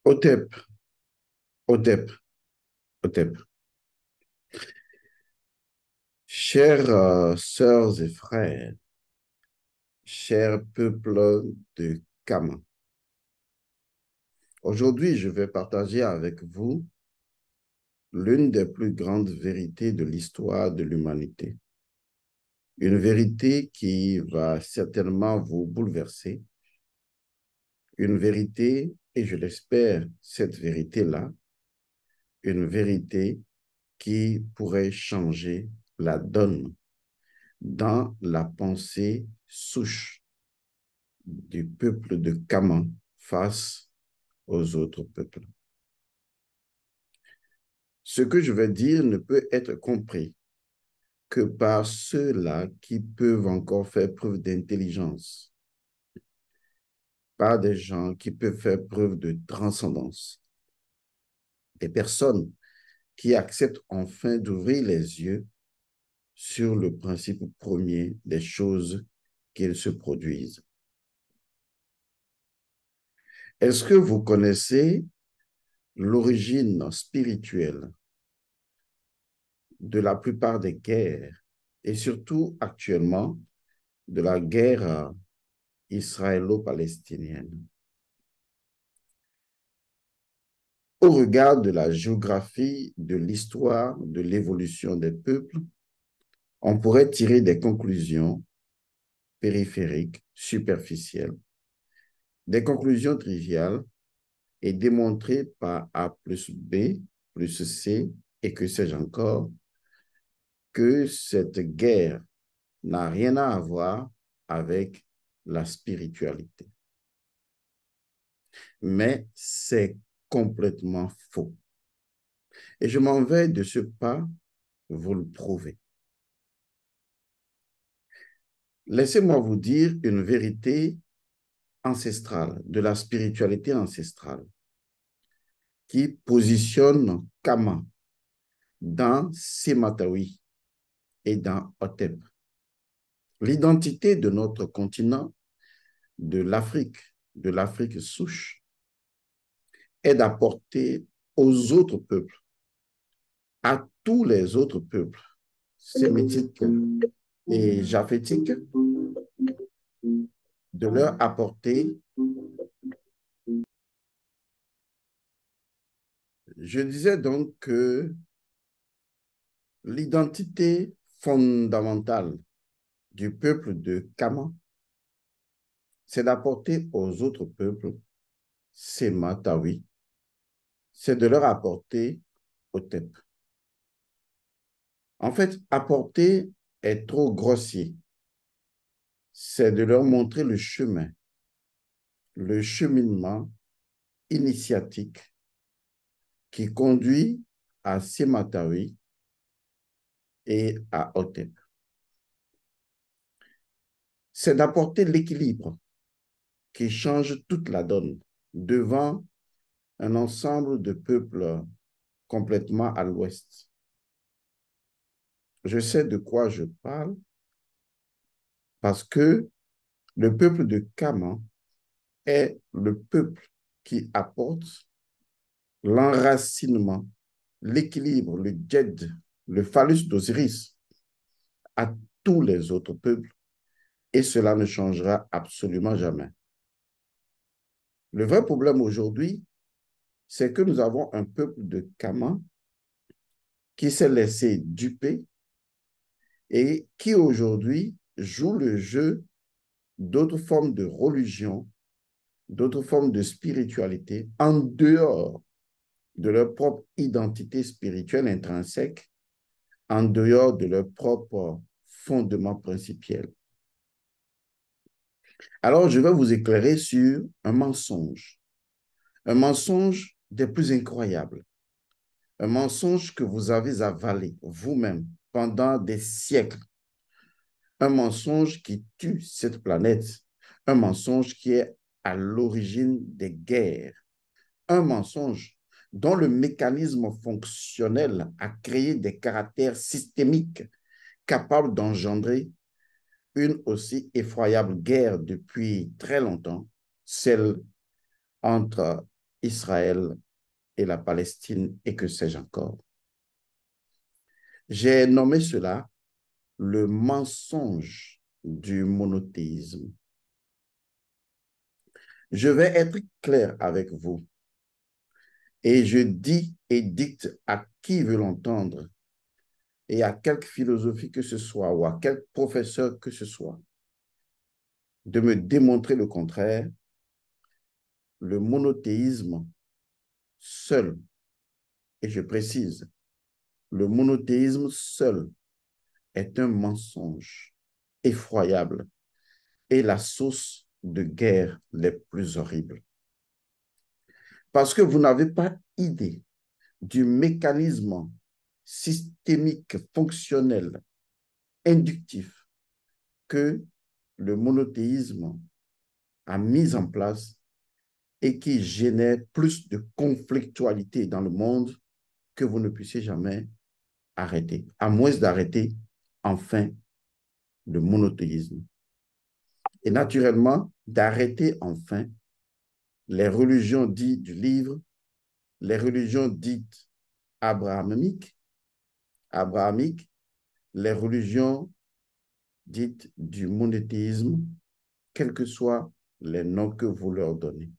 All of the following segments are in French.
Hotep, Hotep, Hotep. Chers sœurs et frères, chers peuples de Kama, aujourd'hui je vais partager avec vous l'une des plus grandes vérités de l'histoire de l'humanité. Une vérité qui va certainement vous bouleverser. Une vérité, et je l'espère, cette vérité-là, une vérité qui pourrait changer la donne dans la pensée souche du peuple de Kama face aux autres peuples. Ce que je vais dire ne peut être compris que par ceux-là qui peuvent encore faire preuve d'intelligence, par des gens qui peuvent faire preuve de transcendance, des personnes qui acceptent enfin d'ouvrir les yeux sur le principe premier des choses qu'ils se produisent. Est-ce que vous connaissez l'origine spirituelle de la plupart des guerres et surtout actuellement de la guerre israélo-palestinienne? Au regard de la géographie, de l'histoire, de l'évolution des peuples, on pourrait tirer des conclusions périphériques, superficielles, des conclusions triviales et démontrer par A plus B plus C et que sais-je encore, que cette guerre n'a rien à voir avec la spiritualité. Mais c'est complètement faux. Et je m'en vais de ce pas vous le prouver. Laissez-moi vous dire une vérité ancestrale, de la spiritualité ancestrale, qui positionne Kama dans Sematawi et dans Hotep. L'identité de notre continent, de l'Afrique souche, est d'apporter aux autres peuples, à tous les autres peuples, sémitiques et japhétiques, de leur apporter, je disais donc que l'identité fondamentale du peuple de Kama, c'est d'apporter aux autres peuples, Sematawi, c'est de leur apporter Hotep. En fait, apporter est trop grossier. C'est de leur montrer le chemin, le cheminement initiatique qui conduit à Sematawi et à Hotep. C'est d'apporter l'équilibre qui change toute la donne devant un ensemble de peuples complètement à l'ouest. Je sais de quoi je parle parce que le peuple de Kama est le peuple qui apporte l'enracinement, l'équilibre, le djed, le phallus d'Osiris à tous les autres peuples et cela ne changera absolument jamais. Le vrai problème aujourd'hui, c'est que nous avons un peuple de Kama qui s'est laissé duper et qui aujourd'hui joue le jeu d'autres formes de religion, d'autres formes de spiritualité en dehors de leur propre identité spirituelle intrinsèque, en dehors de leur propre fondement principiel. Alors, je vais vous éclairer sur un mensonge des plus incroyables, un mensonge que vous avez avalé vous-même pendant des siècles, un mensonge qui tue cette planète, un mensonge qui est à l'origine des guerres, un mensonge dont le mécanisme fonctionnel a créé des caractères systémiques capables d'engendrer une aussi effroyable guerre depuis très longtemps, celle entre Israël et la Palestine et que sais-je encore. J'ai nommé cela le mensonge du monothéisme. Je vais être clair avec vous et je dis et dicte à qui veut l'entendre et à quelque philosophie que ce soit ou à quel professeur que ce soit de me démontrer le contraire. Le monothéisme seul, et je précise, le monothéisme seul est un mensonge effroyable et la source de guerre les plus horribles. Parce que vous n'avez pas idée du mécanisme systémique, fonctionnel, inductif que le monothéisme a mis en place et qui génère plus de conflictualité dans le monde que vous ne puissiez jamais arrêter, à moins d'arrêter enfin le monothéisme. Et naturellement, d'arrêter enfin les religions dites du livre, les religions dites abrahamiques, les religions dites du monothéisme, quels que soient les noms que vous leur donnez.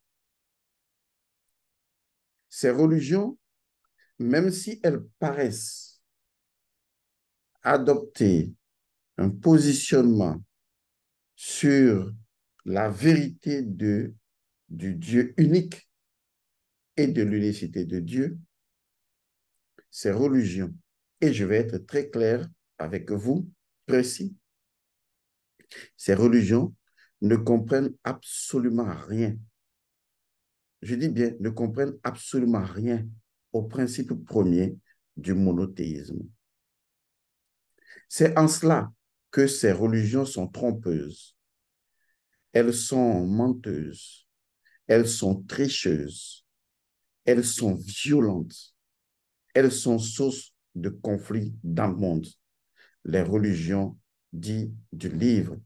Ces religions, même si elles paraissent adopter un positionnement sur la vérité du Dieu unique et de l'unicité de Dieu, ces religions, et je vais être très clair avec vous, précis, ces religions ne comprennent absolument rien. Je dis bien, ne comprennent absolument rien au principe premier du monothéisme. C'est en cela que ces religions sont trompeuses. Elles sont menteuses. Elles sont tricheuses. Elles sont violentes. Elles sont source de conflits dans le monde. Les religions dites du livre,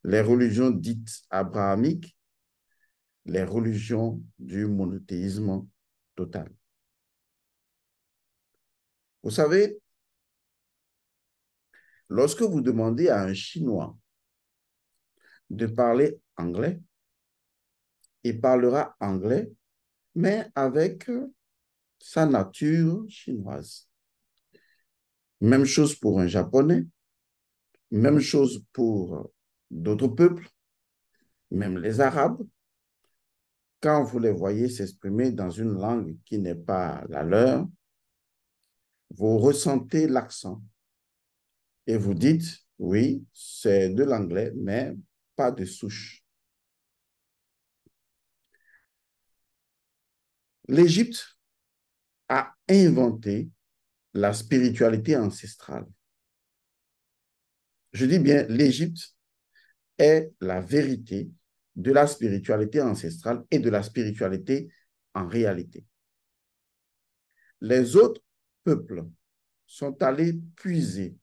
les religions dites abrahamiques, les religions du monothéisme total. Vous savez, lorsque vous demandez à un Chinois de parler anglais, il parlera anglais, mais avec sa nature chinoise. Même chose pour un Japonais, même chose pour d'autres peuples, même les Arabes. Quand vous les voyez s'exprimer dans une langue qui n'est pas la leur, vous ressentez l'accent et vous dites, oui, c'est de l'anglais, mais pas de souche. L'Égypte a inventé la spiritualité ancestrale. Je dis bien, l'Égypte est la vérité de la spiritualité ancestrale et de la spiritualité en réalité. Les autres peuples sont allés puiser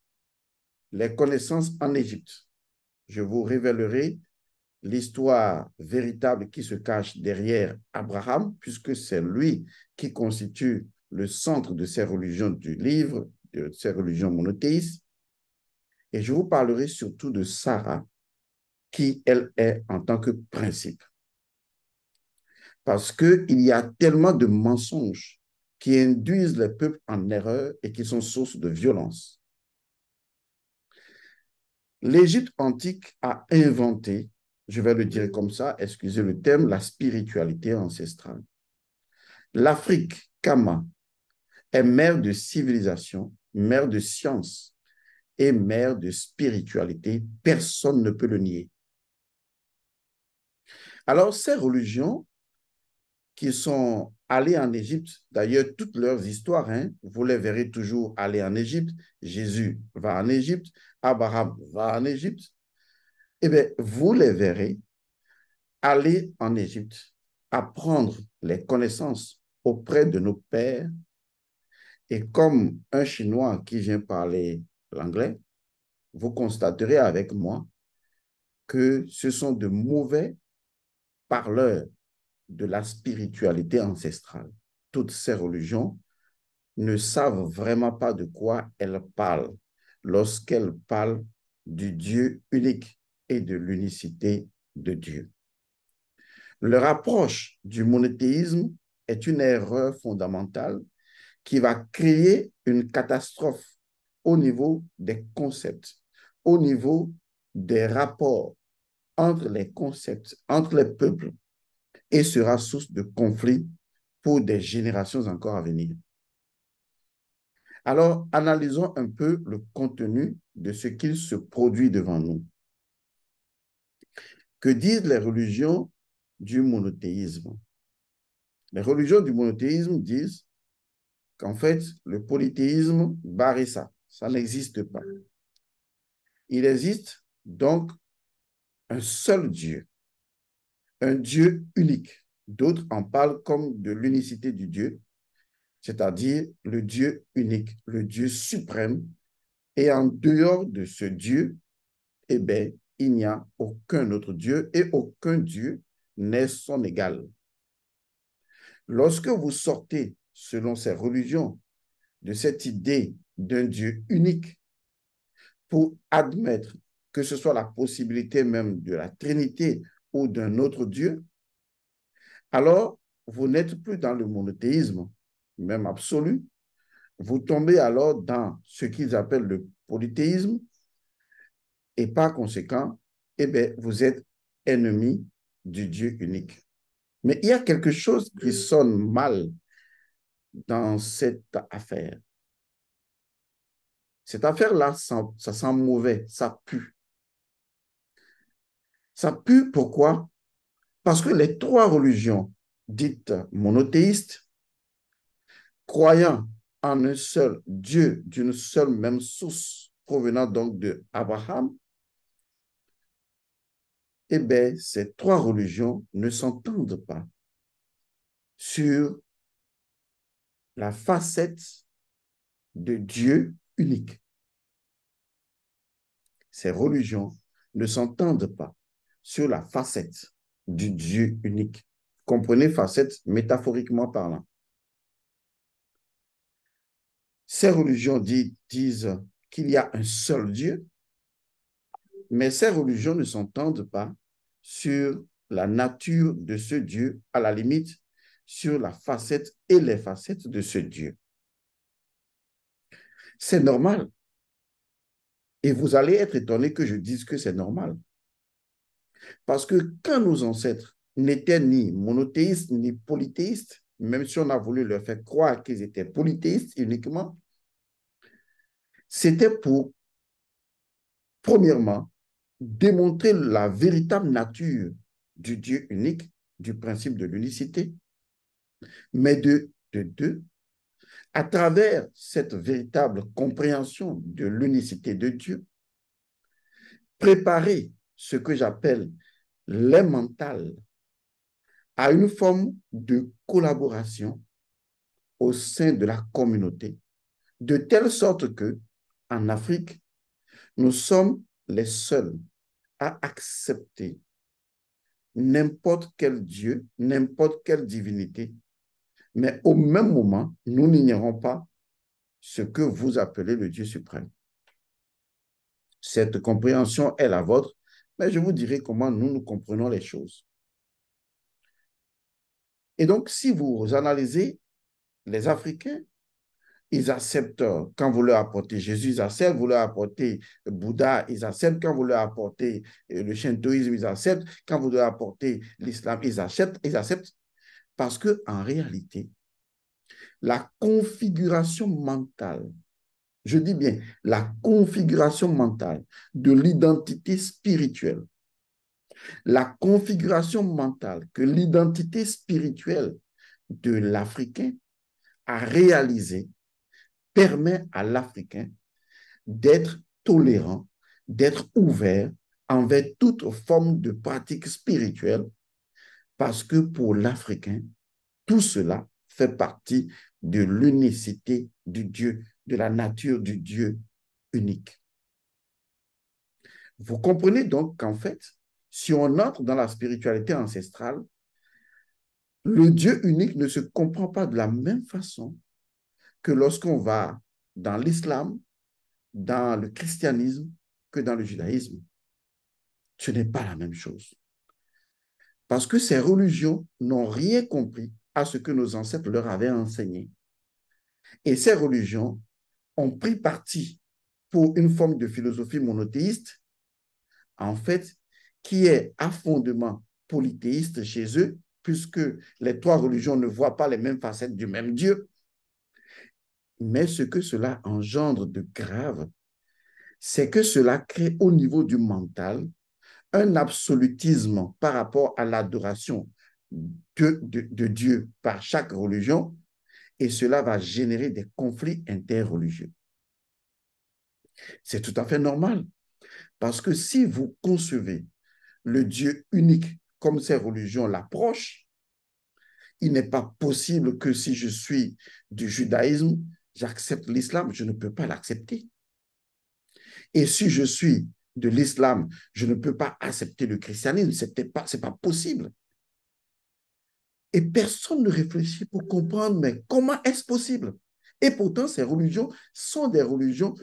les connaissances en Égypte. Je vous révélerai l'histoire véritable qui se cache derrière Abraham, puisque c'est lui qui constitue le centre de ces religions du livre, de ces religions monothéistes. Et je vous parlerai surtout de Sarah, qui elle est en tant que principe. Parce qu'il y a tellement de mensonges qui induisent les peuples en erreur et qui sont source de violence. L'Égypte antique a inventé, je vais le dire comme ça, excusez le terme, la spiritualité ancestrale. L'Afrique, Kama, est mère de civilisation, mère de science et mère de spiritualité. Personne ne peut le nier. Alors, ces religions qui sont allés en Égypte, d'ailleurs, toutes leurs histoires, hein, vous les verrez toujours aller en Égypte. Jésus va en Égypte, Abraham va en Égypte. Eh bien, vous les verrez aller en Égypte, apprendre les connaissances auprès de nos pères. Et comme un Chinois qui vient parler l'anglais, vous constaterez avec moi que ce sont de mauvais parleurs de la spiritualité ancestrale. Toutes ces religions ne savent vraiment pas de quoi elles parlent lorsqu'elles parlent du Dieu unique et de l'unicité de Dieu. Leur approche du monothéisme est une erreur fondamentale qui va créer une catastrophe au niveau des concepts, au niveau des rapports entre les concepts, entre les peuples, et sera source de conflits pour des générations encore à venir. Alors, analysons un peu le contenu de ce qu'il se produit devant nous. Que disent les religions du monothéisme? Les religions du monothéisme disent qu'en fait, le polythéisme barre ça. Ça n'existe pas. Il existe donc un seul Dieu, un Dieu unique. D'autres en parlent comme de l'unicité du Dieu, c'est-à-dire le Dieu unique, le Dieu suprême. Et en dehors de ce Dieu, eh bien, il n'y a aucun autre Dieu et aucun Dieu n'est son égal. Lorsque vous sortez, selon ces religions, de cette idée d'un Dieu unique pour admettre que ce soit la possibilité même de la Trinité ou d'un autre Dieu, alors vous n'êtes plus dans le monothéisme, même absolu. Vous tombez alors dans ce qu'ils appellent le polythéisme et par conséquent, eh bien, vous êtes ennemi du Dieu unique. Mais il y a quelque chose qui sonne mal dans cette affaire. Cette affaire-là, ça sent mauvais, ça pue. Ça pue pourquoi? Parce que les trois religions dites monothéistes, croyant en un seul Dieu d'une seule même source provenant donc de Abraham, eh bien, ces trois religions ne s'entendent pas sur la facette de Dieu unique. Ces religions ne s'entendent pas sur la facette du Dieu unique. Comprenez facette métaphoriquement parlant. Ces religions disent qu'il y a un seul Dieu, mais ces religions ne s'entendent pas sur la nature de ce Dieu, à la limite, sur la facette et les facettes de ce Dieu. C'est normal. Et vous allez être étonné que je dise que c'est normal. Parce que quand nos ancêtres n'étaient ni monothéistes ni polythéistes, même si on a voulu leur faire croire qu'ils étaient polythéistes uniquement, c'était pour, premièrement, démontrer la véritable nature du Dieu unique, du principe de l'unicité, mais de deux, à travers cette véritable compréhension de l'unicité de Dieu, préparer ce que j'appelle les mentales à une forme de collaboration au sein de la communauté, de telle sorte que, en Afrique, nous sommes les seuls à accepter n'importe quel Dieu, n'importe quelle divinité, mais au même moment, nous n'ignorons pas ce que vous appelez le Dieu suprême. Cette compréhension est la vôtre, mais je vous dirai comment nous comprenons les choses. Et donc, si vous analysez les Africains, ils acceptent quand vous leur apportez Jésus, ils acceptent, vous leur apportez Bouddha, ils acceptent, quand vous leur apportez le shintoïsme, ils acceptent, quand vous leur apportez l'islam, ils acceptent parce qu'en réalité, la configuration mentale, je dis bien la configuration mentale de l'identité spirituelle, la configuration mentale que l'identité spirituelle de l'Africain a réalisée permet à l'Africain d'être tolérant, d'être ouvert envers toute forme de pratique spirituelle, parce que pour l'Africain, tout cela fait partie de l'unicité du Dieu, de la nature du Dieu unique. Vous comprenez donc qu'en fait, si on entre dans la spiritualité ancestrale, Le Dieu unique ne se comprend pas de la même façon que lorsqu'on va dans l'islam, dans le christianisme, que dans le judaïsme. Ce n'est pas la même chose. Parce que ces religions n'ont rien compris à ce que nos ancêtres leur avaient enseigné. Et ces religions ont pris parti pour une forme de philosophie monothéiste, en fait, qui est à fondement polythéiste chez eux, puisque les trois religions ne voient pas les mêmes facettes du même Dieu. Mais ce que cela engendre de grave, c'est que cela crée au niveau du mental un absolutisme par rapport à l'adoration de Dieu par chaque religion, et cela va générer des conflits interreligieux. C'est tout à fait normal, parce que si vous concevez le Dieu unique comme ces religions l'approchent, il n'est pas possible que si je suis du judaïsme, j'accepte l'islam, je ne peux pas l'accepter. Et si je suis de l'islam, je ne peux pas accepter le christianisme, c'est pas possible. Et personne ne réfléchit pour comprendre, mais comment est-ce possible? Et pourtant, ces religions sont des religions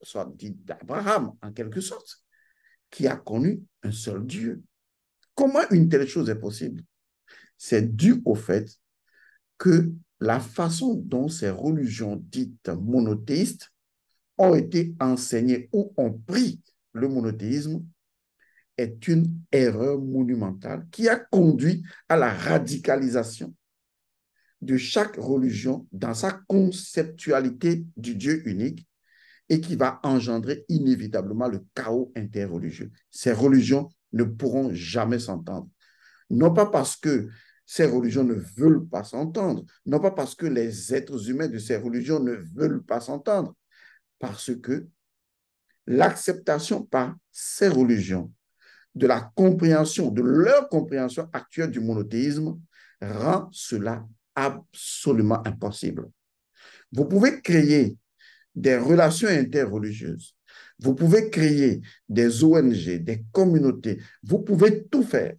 soit dit d'Abraham, en quelque sorte, qui a connu un seul Dieu. Comment une telle chose est possible? C'est dû au fait que la façon dont ces religions dites monothéistes ont été enseignées ou ont pris le monothéisme est une erreur monumentale qui a conduit à la radicalisation de chaque religion dans sa conceptualité du Dieu unique et qui va engendrer inévitablement le chaos interreligieux. Ces religions ne pourront jamais s'entendre. Non pas parce que ces religions ne veulent pas s'entendre, non pas parce que les êtres humains de ces religions ne veulent pas s'entendre, parce que l'acceptation par ces religions de la compréhension, de leur compréhension actuelle du monothéisme rend cela absolument impossible. Vous pouvez créer des relations interreligieuses, vous pouvez créer des ONG, des communautés, vous pouvez tout faire.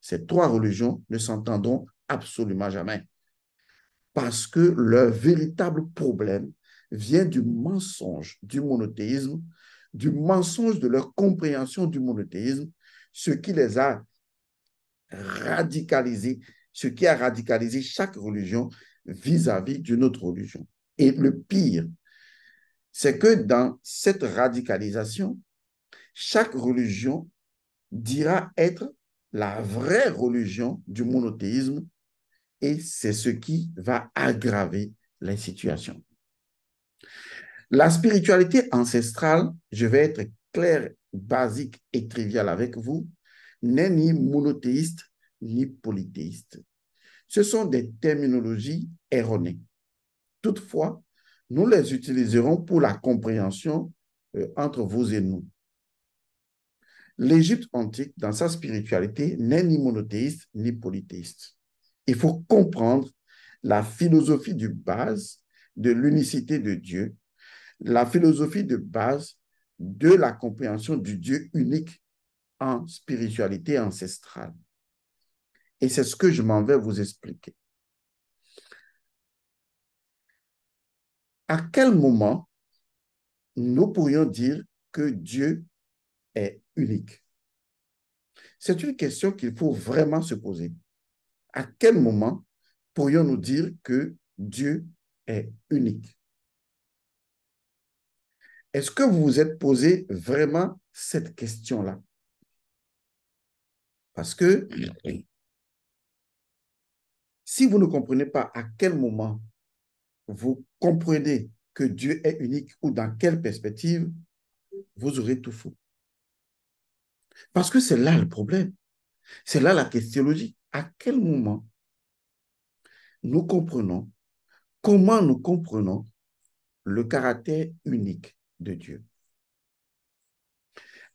Ces trois religions ne s'entendront absolument jamais parce que leur véritable problème vient du mensonge du monothéisme, du mensonge de leur compréhension du monothéisme, ce qui les a radicalisés, ce qui a radicalisé chaque religion vis-à-vis d'une autre religion. Et le pire, c'est que dans cette radicalisation, chaque religion dira être la vraie religion du monothéisme et c'est ce qui va aggraver les situations. La spiritualité ancestrale, je vais être clair, basique et trivial avec vous, n'est ni monothéiste ni polythéiste. Ce sont des terminologies erronées. Toutefois, nous les utiliserons pour la compréhension entre vous et nous. L'Égypte antique, dans sa spiritualité, n'est ni monothéiste ni polythéiste. Il faut comprendre la philosophie de base de l'unicité de Dieu, la philosophie de base de la compréhension du Dieu unique en spiritualité ancestrale. Et c'est ce que je m'en vais vous expliquer. À quel moment nous pourrions dire que Dieu est unique? C'est une question qu'il faut vraiment se poser. À quel moment pourrions-nous dire que Dieu est unique? Est-ce que vous vous êtes posé vraiment cette question-là? Parce que si vous ne comprenez pas à quel moment vous comprenez que Dieu est unique ou dans quelle perspective, vous aurez tout faux. Parce que c'est là le problème. C'est là la christologie. À quel moment nous comprenons, comment nous comprenons le caractère unique de Dieu?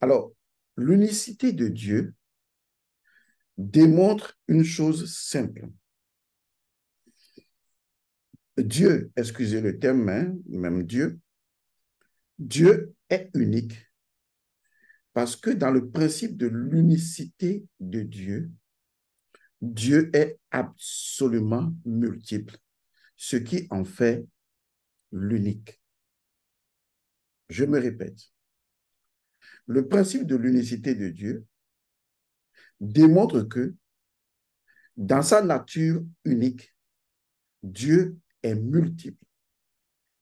Alors, l'unicité de Dieu démontre une chose simple. Dieu, excusez le terme, hein, même Dieu, Dieu est unique parce que dans le principe de l'unicité de Dieu, Dieu est absolument multiple, ce qui en fait l'unique. Je me répète, le principe de l'unicité de Dieu démontre que dans sa nature unique, Dieu est multiple.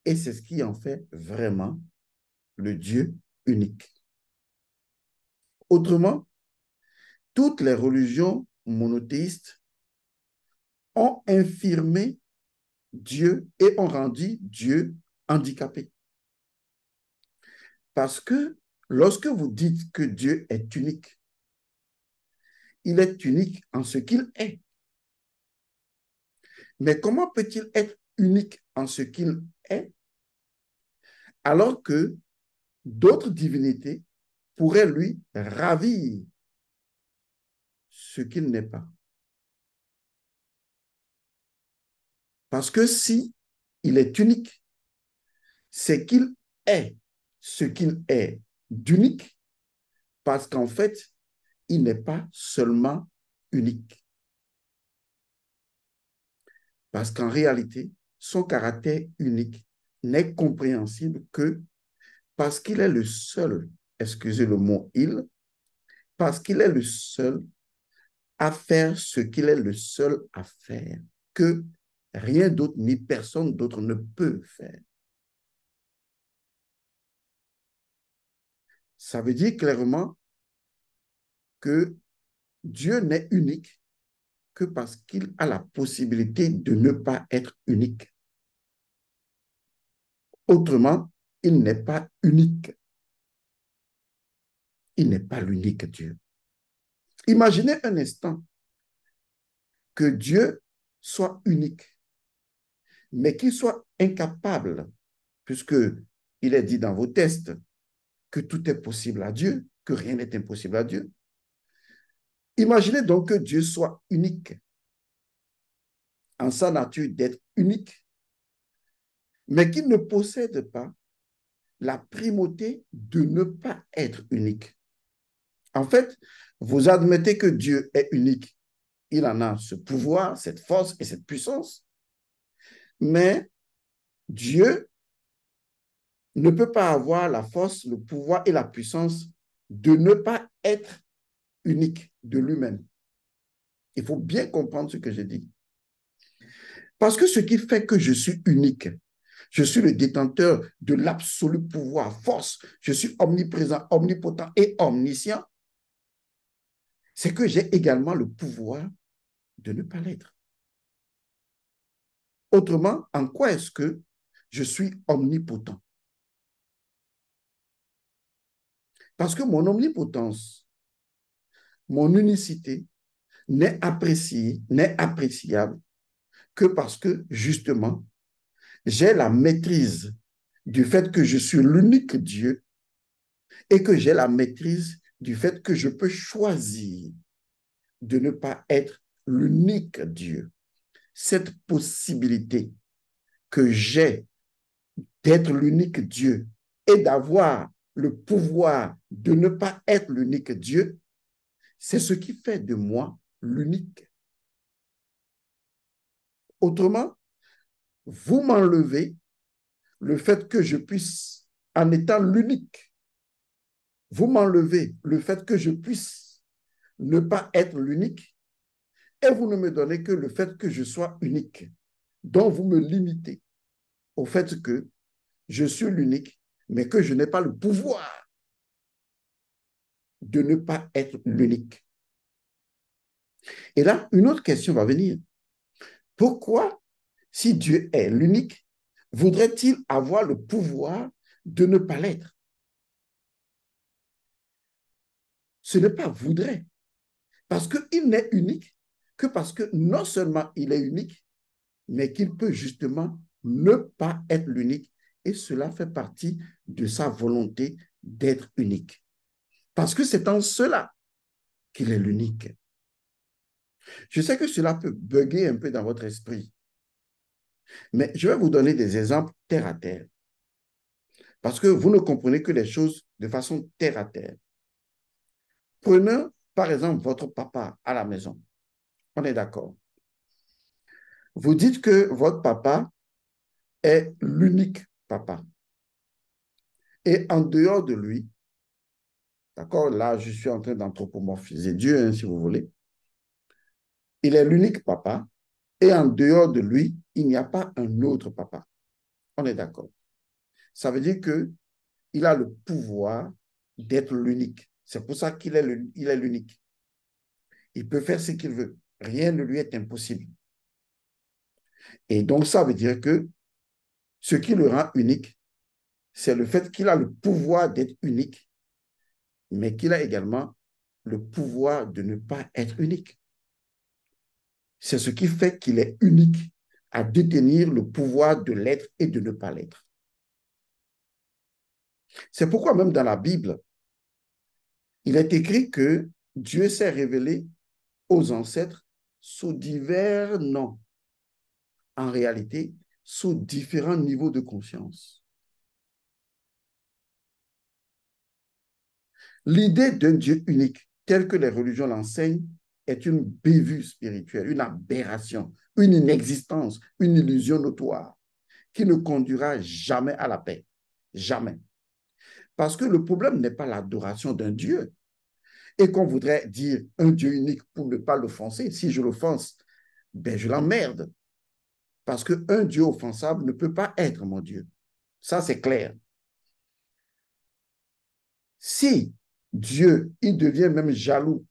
Et c'est ce qui en fait vraiment le Dieu unique. Autrement, toutes les religions monothéistes ont infirmé Dieu et ont rendu Dieu handicapé. Parce que lorsque vous dites que Dieu est unique, il est unique en ce qu'il est. Mais comment peut-il être unique en ce qu'il est alors que d'autres divinités pourraient lui ravir ce qu'il n'est pas? Parce que si il est unique, c'est qu'il est ce qu'il est d'unique, parce qu'en fait, il n'est pas seulement unique. Parce qu'en réalité, son caractère unique n'est compréhensible que parce qu'il est le seul, excusez le mot il, parce qu'il est le seul à faire ce qu'il est le seul à faire, que rien d'autre ni personne d'autre ne peut faire. Ça veut dire clairement que Dieu n'est unique que parce qu'il a la possibilité de ne pas être unique. Autrement, il n'est pas unique. Il n'est pas l'unique Dieu. Imaginez un instant que Dieu soit unique, mais qu'il soit incapable, puisque il est dit dans vos textes que tout est possible à Dieu, que rien n'est impossible à Dieu. Imaginez donc que Dieu soit unique en sa nature d'être unique, mais qu'il ne possède pas la primauté de ne pas être unique. En fait, vous admettez que Dieu est unique. Il en a ce pouvoir, cette force et cette puissance. Mais Dieu ne peut pas avoir la force, le pouvoir et la puissance de ne pas être unique de lui-même. Il faut bien comprendre ce que je dis. Parce que ce qui fait que je suis unique, je suis le détenteur de l'absolu pouvoir, force, je suis omniprésent, omnipotent et omniscient, c'est que j'ai également le pouvoir de ne pas l'être. Autrement, en quoi est-ce que je suis omnipotent? Parce que mon omnipotence, mon unicité n'est appréciée, n'est appréciable que parce que, justement, j'ai la maîtrise du fait que je suis l'unique Dieu et que j'ai la maîtrise du fait que je peux choisir de ne pas être l'unique Dieu. Cette possibilité que j'ai d'être l'unique Dieu et d'avoir le pouvoir de ne pas être l'unique Dieu, c'est ce qui fait de moi l'unique. Autrement, vous m'enlevez le fait que je puisse, en étant l'unique, vous m'enlevez le fait que je puisse ne pas être l'unique et vous ne me donnez que le fait que je sois unique. Donc, vous me limitez au fait que je suis l'unique, mais que je n'ai pas le pouvoir de ne pas être l'unique. Et là, une autre question va venir. Pourquoi, si Dieu est l'unique, voudrait-il avoir le pouvoir de ne pas l'être? Ce n'est pas voudrait, parce qu'il n'est unique que parce que non seulement il est unique, mais qu'il peut justement ne pas être l'unique. Et cela fait partie de sa volonté d'être unique. Parce que c'est en cela qu'il est l'unique. Je sais que cela peut bugger un peu dans votre esprit, mais je vais vous donner des exemples terre à terre. Parce que vous ne comprenez que les choses de façon terre à terre. Prenez, par exemple, votre papa à la maison. On est d'accord. Vous dites que votre papa est l'unique papa. Et en dehors de lui, d'accord, là, je suis en train d'anthropomorphiser Dieu, hein, si vous voulez. Il est l'unique papa. Et en dehors de lui, il n'y a pas un autre papa. On est d'accord. Ça veut dire qu'il a le pouvoir d'être l'unique. C'est pour ça qu'il est l'unique. Il peut faire ce qu'il veut. Rien ne lui est impossible. Et donc, ça veut dire que ce qui le rend unique, c'est le fait qu'il a le pouvoir d'être unique, mais qu'il a également le pouvoir de ne pas être unique. C'est ce qui fait qu'il est unique à détenir le pouvoir de l'être et de ne pas l'être. C'est pourquoi même dans la Bible, il est écrit que Dieu s'est révélé aux ancêtres sous divers noms, en réalité, sous différents niveaux de conscience. L'idée d'un Dieu unique, tel que les religions l'enseignent, est une bévue spirituelle, une aberration, une inexistence, une illusion notoire qui ne conduira jamais à la paix. Jamais. Parce que le problème n'est pas l'adoration d'un Dieu et qu'on voudrait dire un Dieu unique pour ne pas l'offenser. Si je l'offense, ben je l'emmerde. Parce qu'un Dieu offensable ne peut pas être mon Dieu. Ça, c'est clair. Si Dieu, il devient même jaloux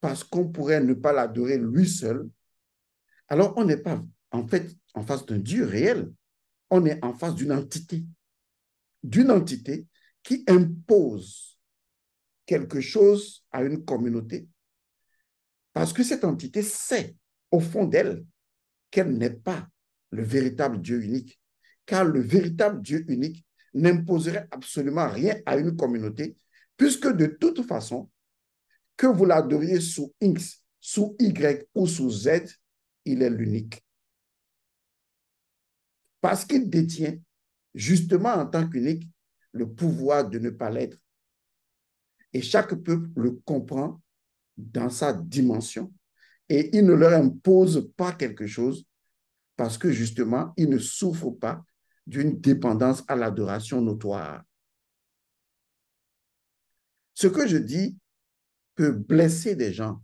parce qu'on pourrait ne pas l'adorer lui seul, alors on n'est pas en fait en face d'un Dieu réel. On est en face d'une entité qui impose quelque chose à une communauté parce que cette entité sait au fond d'elle qu'elle n'est pas le véritable Dieu unique, car le véritable Dieu unique n'imposerait absolument rien à une communauté, puisque de toute façon, que vous l'adoriez sous X, sous Y ou sous Z, il est l'unique. Parce qu'il détient, justement en tant qu'unique, le pouvoir de ne pas l'être. Et chaque peuple le comprend dans sa dimension. Et il ne leur impose pas quelque chose parce que justement, il ne souffre pas d'une dépendance à l'adoration notoire. Ce que je dis peut blesser des gens,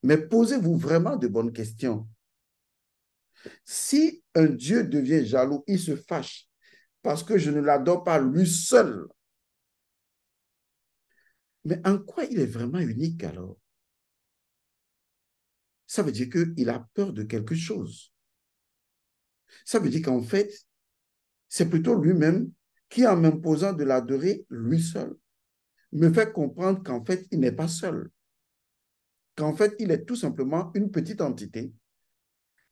mais posez-vous vraiment de bonnes questions. Si un Dieu devient jaloux, il se fâche parce que je ne l'adore pas lui seul. Mais en quoi il est vraiment unique alors? Ça veut dire qu'il a peur de quelque chose. Ça veut dire qu'en fait, c'est plutôt lui-même qui, en m'imposant de l'adorer lui seul, me fait comprendre qu'en fait, il n'est pas seul. Qu'en fait, il est tout simplement une petite entité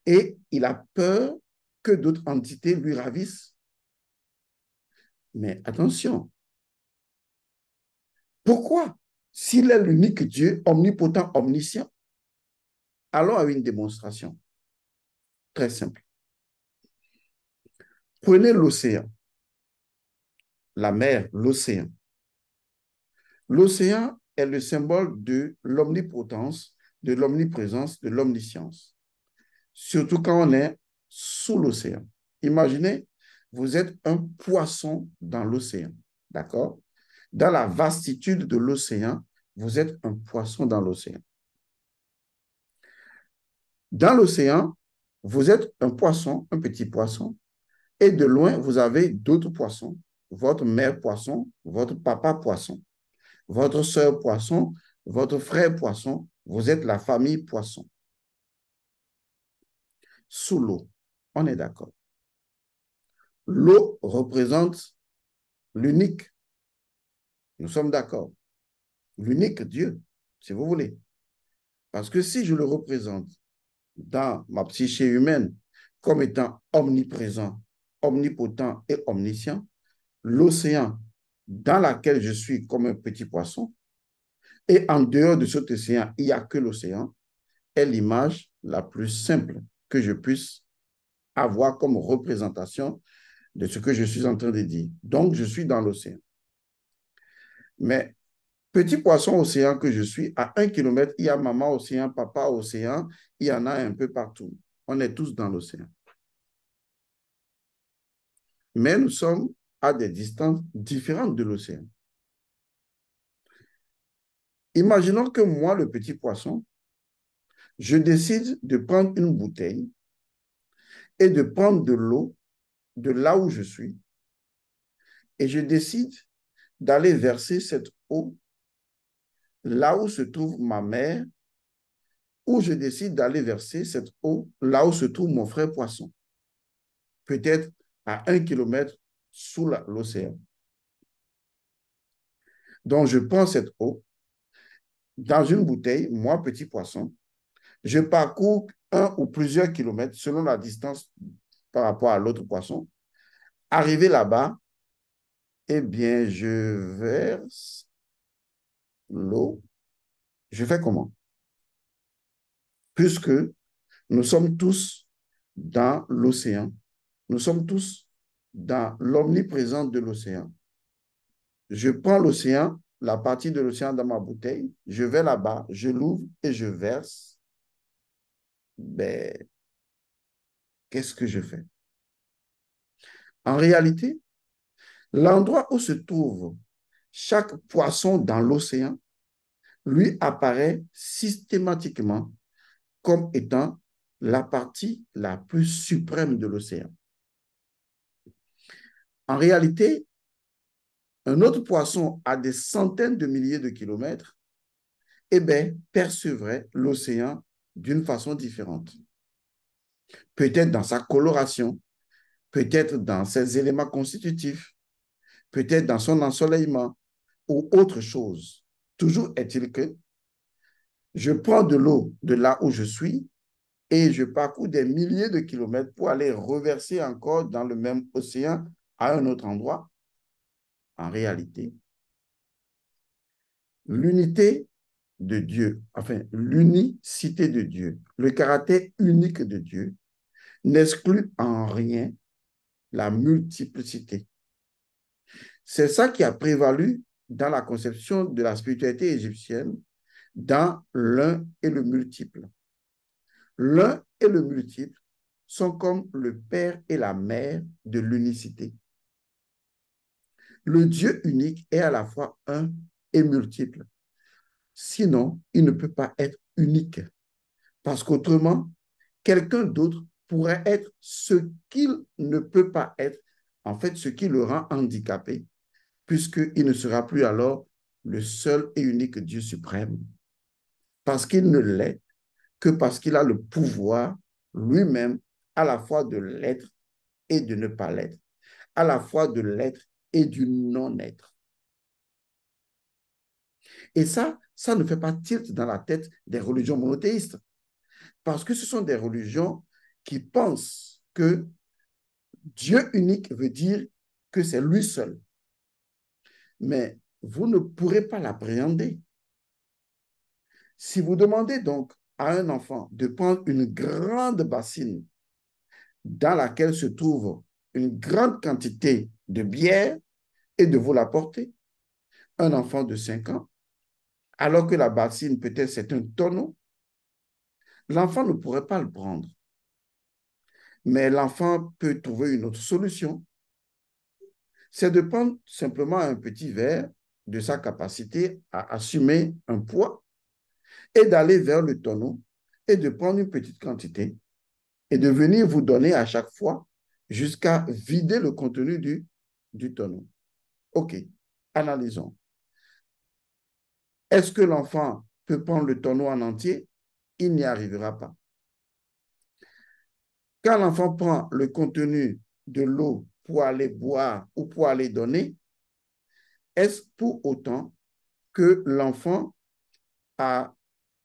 et il a peur que d'autres entités lui ravissent. Mais attention, pourquoi? S'il est l'unique Dieu, omnipotent, omniscient, allons à une démonstration très simple. Prenez l'océan, la mer, l'océan. L'océan est le symbole de l'omnipotence, de l'omniprésence, de l'omniscience. Surtout quand on est sous l'océan. Imaginez, vous êtes un poisson dans l'océan, d'accord? Dans la vastitude de l'océan, vous êtes un poisson dans l'océan. Dans l'océan, vous êtes un poisson, un petit poisson, et de loin, vous avez d'autres poissons, votre mère poisson, votre papa poisson, votre sœur poisson, votre frère poisson, vous êtes la famille poisson. Sous l'eau, on est d'accord. L'eau représente l'unique, nous sommes d'accord, l'unique Dieu, si vous voulez. Parce que si je le représente dans ma psyché humaine comme étant omniprésent, omnipotent et omniscient, l'océan dans lequel je suis comme un petit poisson, et en dehors de cet océan, il n'y a que l'océan, est l'image la plus simple que je puisse avoir comme représentation de ce que je suis en train de dire. Donc, je suis dans l'océan. Mais Petit poisson océan que je suis, à 1 kilomètre, il y a maman océan, papa océan, il y en a un peu partout. On est tous dans l'océan. Mais nous sommes à des distances différentes de l'océan. Imaginons que moi, le petit poisson, je décide de prendre une bouteille et de prendre de l'eau de là où je suis et je décide d'aller verser cette eau là où se trouve ma mère ou je décide d'aller verser cette eau là où se trouve mon frère poisson, peut-être à 1 kilomètre sous l'océan. Donc, je prends cette eau dans une bouteille, moi, petit poisson, je parcours un ou plusieurs kilomètres selon la distance par rapport à l'autre poisson. Arrivé là-bas, eh bien, je verse l'eau. Je fais comment? Puisque nous sommes tous dans l'océan, nous sommes tous dans l'omniprésence de l'océan. Je prends l'océan, la partie de l'océan dans ma bouteille, je vais là-bas, je l'ouvre et je verse. Ben, qu'est-ce que je fais? En réalité, l'endroit où se trouve chaque poisson dans l'océan lui apparaît systématiquement comme étant la partie la plus suprême de l'océan. En réalité, un autre poisson à des centaines de milliers de kilomètres, eh bien, percevrait l'océan d'une façon différente. Peut-être dans sa coloration, peut-être dans ses éléments constitutifs, peut-être dans son ensoleillement ou autre chose. Toujours est-il que je prends de l'eau de là où je suis et je parcours des milliers de kilomètres pour aller reverser encore dans le même océan à un autre endroit. En réalité, l'unité de Dieu, enfin l'unicité de Dieu, le caractère unique de Dieu n'exclut en rien la multiplicité. C'est ça qui a prévalu dans la conception de la spiritualité égyptienne dans l'un et le multiple. L'un et le multiple sont comme le père et la mère de l'unicité. Le Dieu unique est à la fois un et multiple. Sinon, il ne peut pas être unique. Parce qu'autrement, quelqu'un d'autre pourrait être ce qu'il ne peut pas être, en fait, ce qui le rend handicapé, puisqu'il ne sera plus alors le seul et unique Dieu suprême. Parce qu'il ne l'est que parce qu'il a le pouvoir lui-même à la fois de l'être et de ne pas l'être, à la fois de l'être et du non-être. Et ça ne fait pas tilt dans la tête des religions monothéistes, parce que ce sont des religions qui pensent que Dieu unique veut dire que c'est lui seul. Mais vous ne pourrez pas l'appréhender. Si vous demandez donc à un enfant de prendre une grande bassine dans laquelle se trouve une grande quantité de bière et de vous l'apporter, un enfant de 5 ans, alors que la bassine, peut-être c'est un tonneau, l'enfant ne pourrait pas le prendre. Mais l'enfant peut trouver une autre solution. C'est de prendre simplement un petit verre de sa capacité à assumer un poids et d'aller vers le tonneau et de prendre une petite quantité et de venir vous donner à chaque fois jusqu'à vider le contenu du tonneau. OK, analysons. Est-ce que l'enfant peut prendre le tonneau en entier? Il n'y arrivera pas. Quand l'enfant prend le contenu de l'eau pour aller boire ou pour aller donner, est-ce pour autant que l'enfant a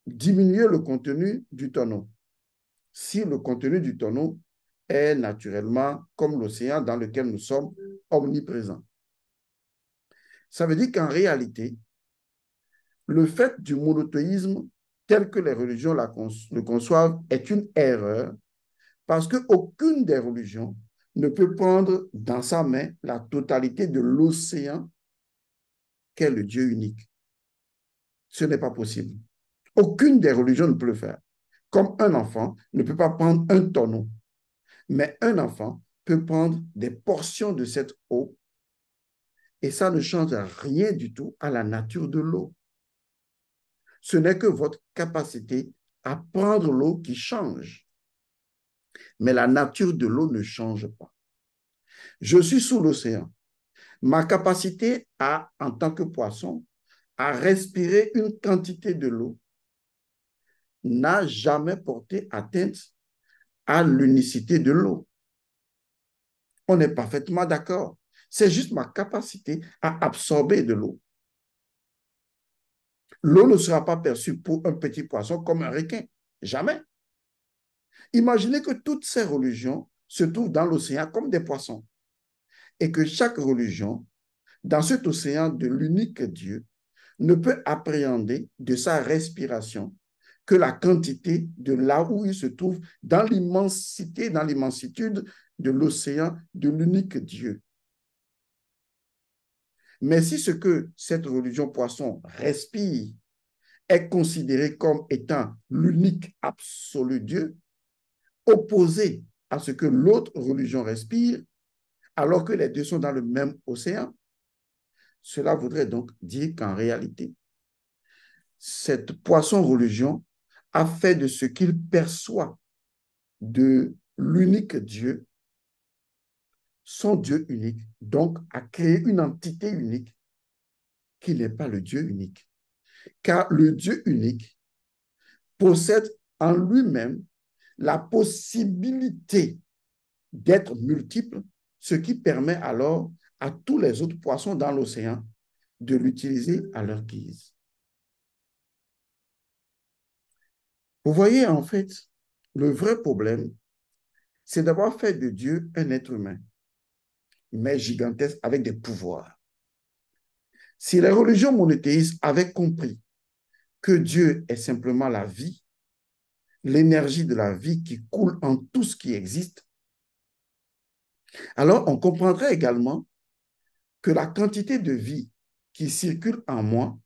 diminué le contenu du tonneau? Si le contenu du tonneau est naturellement comme l'océan dans lequel nous sommes omniprésents. Ça veut dire qu'en réalité, le fait du monothéisme tel que les religions le conçoivent est une erreur parce qu'aucune des religions ne peut prendre dans sa main la totalité de l'océan qu'est le Dieu unique. Ce n'est pas possible. Aucune des religions ne peut le faire. Comme un enfant ne peut pas prendre un tonneau, mais un enfant peut prendre des portions de cette eau et ça ne change rien du tout à la nature de l'eau. Ce n'est que votre capacité à prendre l'eau qui change, mais la nature de l'eau ne change pas. Je suis sous l'océan. Ma capacité en tant que poisson, à respirer une quantité de l'eau n'a jamais porté atteinte à l'unicité de l'eau. On est parfaitement d'accord. C'est juste ma capacité à absorber de l'eau. L'eau ne sera pas perçue pour un petit poisson comme un requin. Jamais. Imaginez que toutes ces religions se trouvent dans l'océan comme des poissons et que chaque religion, dans cet océan de l'unique Dieu, ne peut appréhender de sa respiration que la quantité de là où il se trouve dans l'immensité, dans l'immensitude de l'océan de l'unique Dieu. Mais si ce que cette religion poisson respire est considéré comme étant l'unique absolu Dieu, opposé à ce que l'autre religion respire, alors que les deux sont dans le même océan, cela voudrait donc dire qu'en réalité, cette poisson-religion a fait de ce qu'il perçoit de l'unique Dieu, son Dieu unique, donc a créé une entité unique qui n'est pas le Dieu unique. Car le Dieu unique possède en lui-même la possibilité d'être multiple, ce qui permet alors à tous les autres poissons dans l'océan de l'utiliser à leur guise. Vous voyez, en fait, le vrai problème, c'est d'avoir fait de Dieu un être humain, mais gigantesque avec des pouvoirs. Si les religions monothéistes avaient compris que Dieu est simplement la vie, l'énergie de la vie qui coule en tout ce qui existe, alors on comprendrait également que la quantité de vie qui circule en moi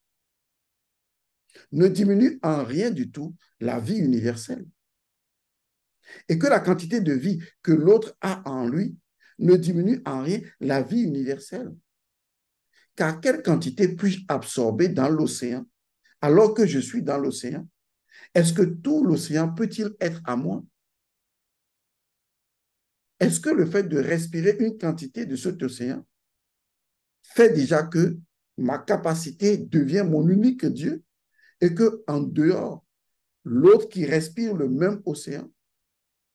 ne diminue en rien du tout la vie universelle. Et que la quantité de vie que l'autre a en lui ne diminue en rien la vie universelle. Car quelle quantité puis-je absorber dans l'océan alors que je suis dans l'océan? Est-ce que tout l'océan peut-il être à moi? Est-ce que le fait de respirer une quantité de cet océan fait déjà que ma capacité devient mon unique Dieu et qu'en dehors, l'autre qui respire le même océan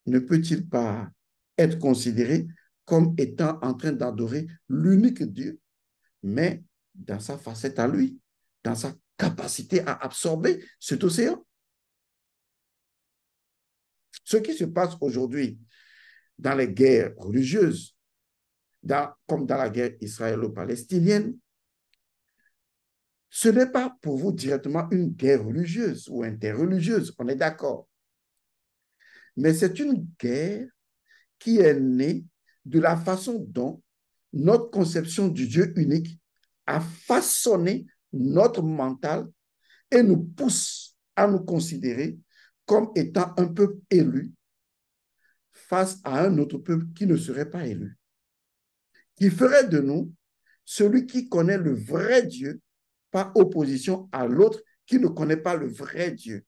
ne peut-il pas être considéré comme étant en train d'adorer l'unique Dieu, mais dans sa facette à lui, dans sa capacité à absorber cet océan? Ce qui se passe aujourd'hui dans les guerres religieuses, comme dans la guerre israélo-palestinienne, ce n'est pas pour vous directement une guerre religieuse ou interreligieuse, on est d'accord. Mais c'est une guerre qui est née de la façon dont notre conception du Dieu unique a façonné notre mental et nous pousse à nous considérer comme étant un peuple élu face à un autre peuple qui ne serait pas élu, qui ferait de nous celui qui connaît le vrai Dieu par opposition à l'autre qui ne connaît pas le vrai Dieu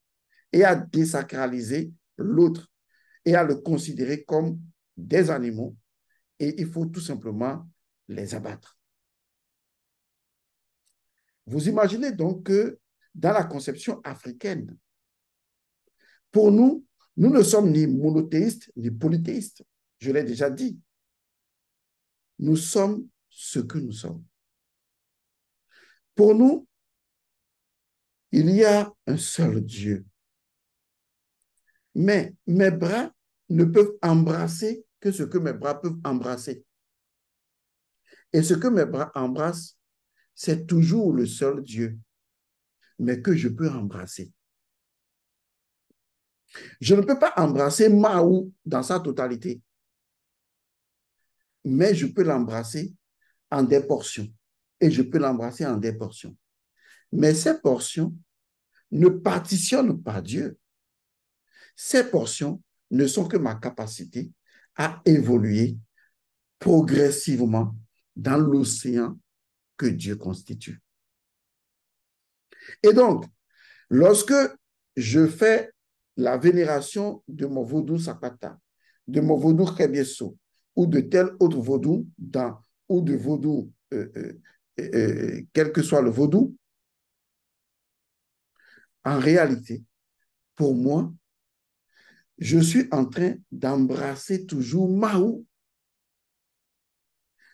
et à désacraliser l'autre et à le considérer comme des animaux et il faut tout simplement les abattre. Vous imaginez donc que dans la conception africaine, pour nous, nous ne sommes ni monothéistes ni polythéistes. Je l'ai déjà dit. Nous sommes ce que nous sommes. Pour nous, il y a un seul Dieu. Mais mes bras ne peuvent embrasser que ce que mes bras peuvent embrasser. Et ce que mes bras embrassent, c'est toujours le seul Dieu, mais que je peux embrasser. Je ne peux pas embrasser Mahou dans sa totalité, mais je peux l'embrasser en des portions. Et je peux l'embrasser en des portions. Mais ces portions ne partitionnent pas Dieu. Ces portions ne sont que ma capacité à évoluer progressivement dans l'océan que Dieu constitue. Et donc, lorsque je fais la vénération de mon vaudou Sapata, de mon vaudou Kebieso, ou de tel autre vaudou, ou de vaudou, quel que soit le vaudou, en réalité, pour moi, je suis en train d'embrasser toujours Mahou,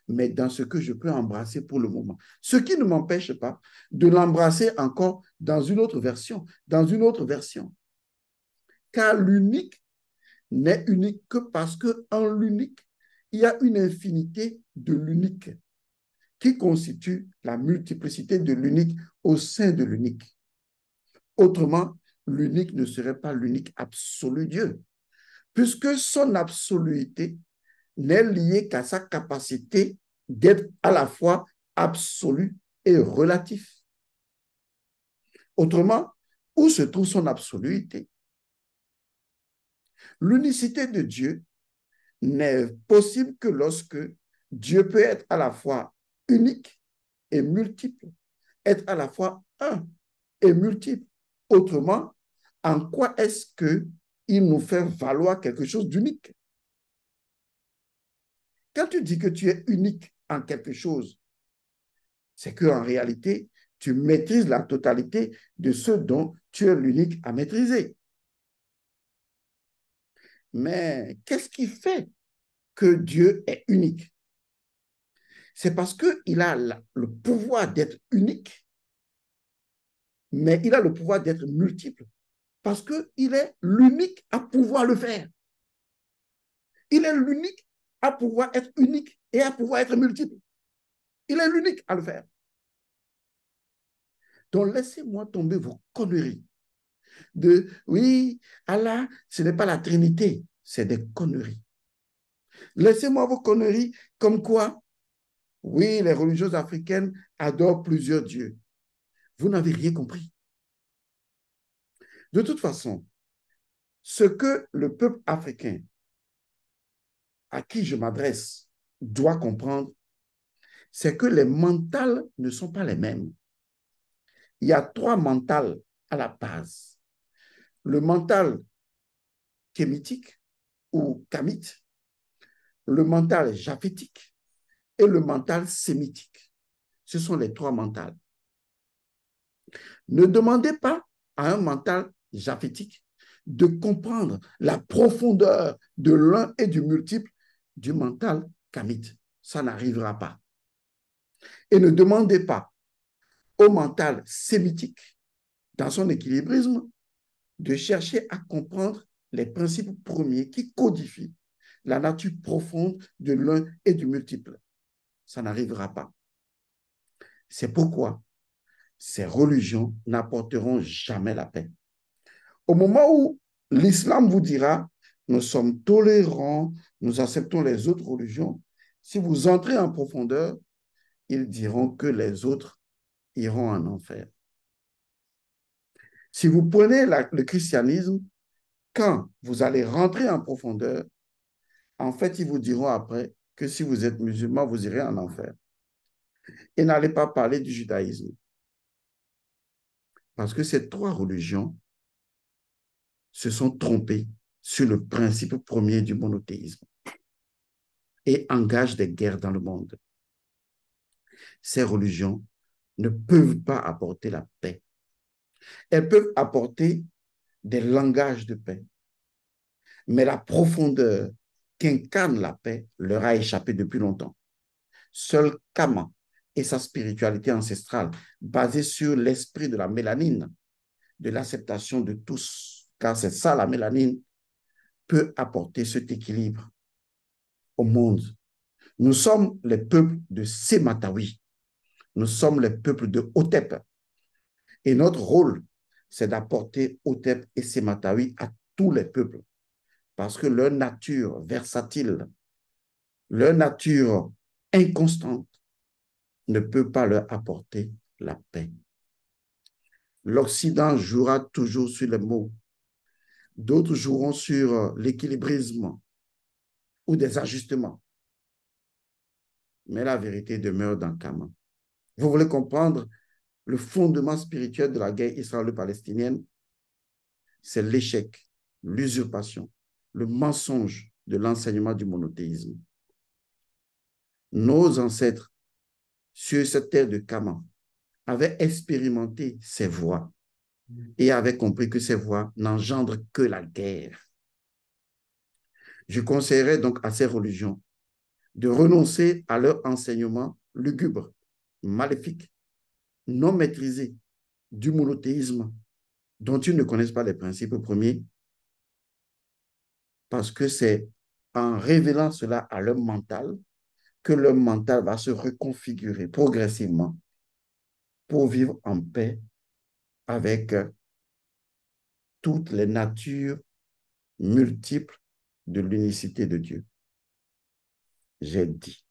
mais dans ce que je peux embrasser pour le moment. Ce qui ne m'empêche pas de l'embrasser encore dans une autre version, Car l'unique n'est unique que parce qu'en l'unique, il y a une infinité de l'unique qui constitue la multiplicité de l'unique au sein de l'unique. Autrement, l'unique ne serait pas l'unique absolu Dieu, puisque son absoluité n'est liée qu'à sa capacité d'être à la fois absolu et relatif. Autrement, où se trouve son absoluité? L'unicité de Dieu n'est possible que lorsque Dieu peut être à la fois unique et multiple, être à la fois un et multiple. Autrement, en quoi est-ce qu'il nous fait valoir quelque chose d'unique? Quand tu dis que tu es unique en quelque chose, c'est qu'en réalité, tu maîtrises la totalité de ce dont tu es l'unique à maîtriser. Mais qu'est-ce qui fait que Dieu est unique? C'est parce qu'il a le pouvoir d'être unique, mais il a le pouvoir d'être multiple, parce qu'il est l'unique à pouvoir le faire. Il est l'unique à pouvoir être unique et à pouvoir être multiple. Il est l'unique à le faire. Donc, laissez-moi tomber vos conneries de, oui, Allah, ce n'est pas la Trinité, c'est des conneries. Laissez-moi vos conneries comme quoi, oui, les religions africaines adorent plusieurs dieux. Vous n'avez rien compris. De toute façon, ce que le peuple africain à qui je m'adresse doit comprendre, c'est que les mentales ne sont pas les mêmes. Il y a 3 mentales à la base. Le mental kémitique ou kamite, le mental japhétique et le mental sémitique. Ce sont les 3 mentales. Ne demandez pas à un mental japhétique de comprendre la profondeur de l'un et du multiple du mental kamite. Ça n'arrivera pas. Et ne demandez pas au mental sémitique, dans son équilibrisme, de chercher à comprendre les principes premiers qui codifient la nature profonde de l'un et du multiple. Ça n'arrivera pas. C'est pourquoi ces religions n'apporteront jamais la paix. Au moment où l'islam vous dira, nous sommes tolérants, nous acceptons les autres religions, si vous entrez en profondeur, ils diront que les autres iront en enfer. Si vous prenez le christianisme, quand vous allez rentrer en profondeur, en fait, ils vous diront après que si vous êtes musulman, vous irez en enfer. Et n'allez pas parler du judaïsme. Parce que ces 3 religions se sont trompées sur le principe premier du monothéisme et engagent des guerres dans le monde. Ces religions ne peuvent pas apporter la paix. Elles peuvent apporter des langages de paix. Mais la profondeur qu'incarne la paix leur a échappé depuis longtemps. Seul Kama et sa spiritualité ancestrale, basée sur l'esprit de la mélanine, de l'acceptation de tous, car c'est ça la mélanine, peut apporter cet équilibre au monde. Nous sommes les peuples de Sematawi. Nous sommes les peuples de Hotep. Et notre rôle, c'est d'apporter Hotep et Sematawi à tous les peuples. Parce que leur nature versatile, leur nature inconstante ne peut pas leur apporter la paix. L'Occident jouera toujours sur les mots. D'autres joueront sur l'équilibrisme ou des ajustements. Mais la vérité demeure dans Kama. Vous voulez comprendre le fondement spirituel de la guerre israélo-palestinienne? C'est l'échec, l'usurpation, le mensonge de l'enseignement du monothéisme. Nos ancêtres, sur cette terre de Kama, avaient expérimenté ces voies et avaient compris que ces voies n'engendrent que la guerre. Je conseillerais donc à ces religions de renoncer à leur enseignement lugubre, maléfique, non maîtrisé du monothéisme dont ils ne connaissent pas les principes premiers, parce que c'est en révélant cela à leur mental que leur mental va se reconfigurer progressivement pour vivre en paix avec toutes les natures multiples de l'unicité de Dieu. J'ai dit.